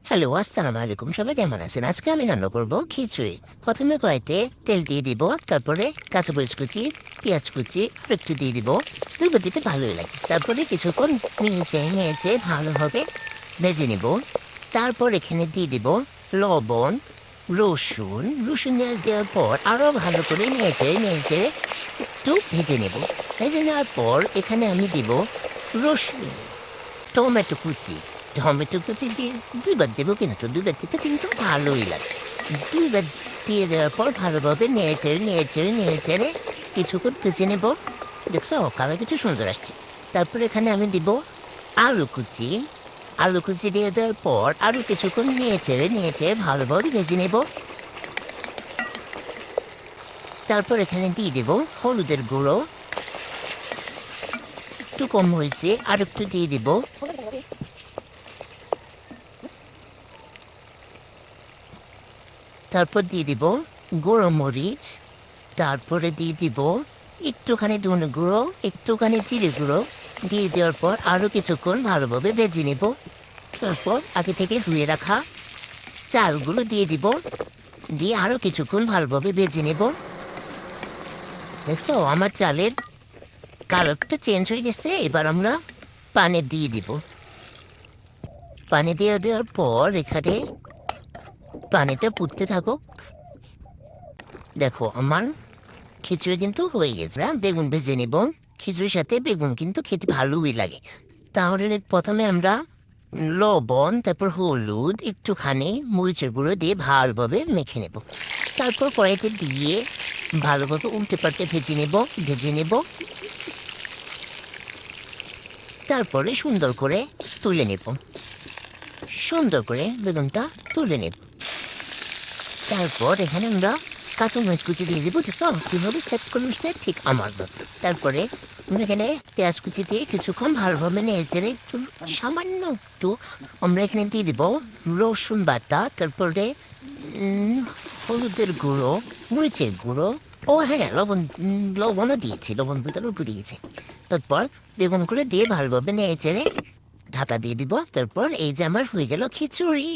Hello, আসসালামু আলাইকুম। সবাই কেমন আছেন? আজকে আমি রান্না করব খিচুড়ি। প্রথমে কড়াইতে তেল দিয়ে দিব, তারপরে কাঁচামরিচ কুচি, পেঁয়াজ কুচি আর একটু দিয়ে দিব। দুটো দিতে ভালোই লাগে। তারপরে কিছুক্ষণ নেড়ে নেড়ে ভালোভাবে ভেজে নিব। তারপর এখানে দিয়ে দিব লবণ, রসুন দেওয়ার পর আরও ভালো করে নেড়ে একটু ভেজে নেব। ভেজে নেওয়ার পর এখানে আমি দিব রসুন, টমেটো কুচি। টমেটো কুচি দিয়ে ২ বার দেবো, কিন্তু ২ বার দিতে কিন্তু ভালোই লাগে। ২ বার দিয়ে দেওয়ার পর ভালোভাবে নেড়ে চেড়ে কিছুক্ষণ ভেজে নেব। দেখছো কালার কিছু সুন্দর আসছে। তারপর এখানে আমি দিব আলু কুচি। আলু কুচি দিয়ে দেওয়ার পর আরও কিছুক্ষণ নেড়ে চেড়ে ভালোভাবে ভেজে নেব। তারপর এখানে দিয়ে দেব হলুদের গুঁড়ো, একটু কম হয়েছে, আর একটু দিয়ে দিব। তারপর দিয়ে দিব গুঁড়ো মরিচ, তারপরে দিয়ে দিব একটুখানি ধনে গুঁড়ো, একটুখানি জিরে গুঁড়ো। দিয়ে দেওয়ার পর আরও কিছুক্ষণ ভালোভাবে ভেজে নেব। তারপর আগে থেকে ধুয়ে রাখা চালগুলো দিয়ে দিব, দিয়ে আরও কিছুক্ষণ ভালোভাবে ভেজে নেব। দেখছো আমার চালের কালারটা চেঞ্জ হয়ে গেছে। এবার আমরা পানি দিয়ে দিব। পানি দিয়ে দেওয়ার পর এখানে পানিটা ফুটতে থাকুক। দেখো আমার খিচুড়ি কিন্তু হয়ে গেছে। বেগুন ভেজে নেব। খিচুড়ির সাথে বেগুন কিন্তু খেতে ভালোই লাগে। তাহলে প্রথমে আমরা লবণ, তারপর হলুদ, একটুখানি মরিচের গুঁড়ো দিয়ে ভালোভাবে মেখে নেব। তারপর কড়াইতে দিয়ে ভালোভাবে উল্টে পাল্টে ভেজে নেব। তারপরে সুন্দর করে বেগুনটা তুলে নেব। তারপর এখানে আমরা কাঁচামরিচ কুচি দিয়ে দিব। কীভাবে সেট করছে ঠিক আমার মতো। তারপরে আমরা এখানে পেঁয়াজ কুচি দিয়ে কিছুক্ষণ ভালোভাবে নেড়ে একটু সামান্য একটু আমরা এখানে দিয়ে দিব রসুন বাটা, তারপরে হলুদের গুঁড়ো, মরিচের গুঁড়ো, ও হ্যাঁ লবণও দিয়েছি, লবণ ভিতরেও দিয়েছি। তারপর বেগুনগুলো দিয়ে ভালোভাবে নেড়ে ঢাকা দিয়ে দিব। তারপর এই যে আমার হয়ে গেল খিচুড়ি।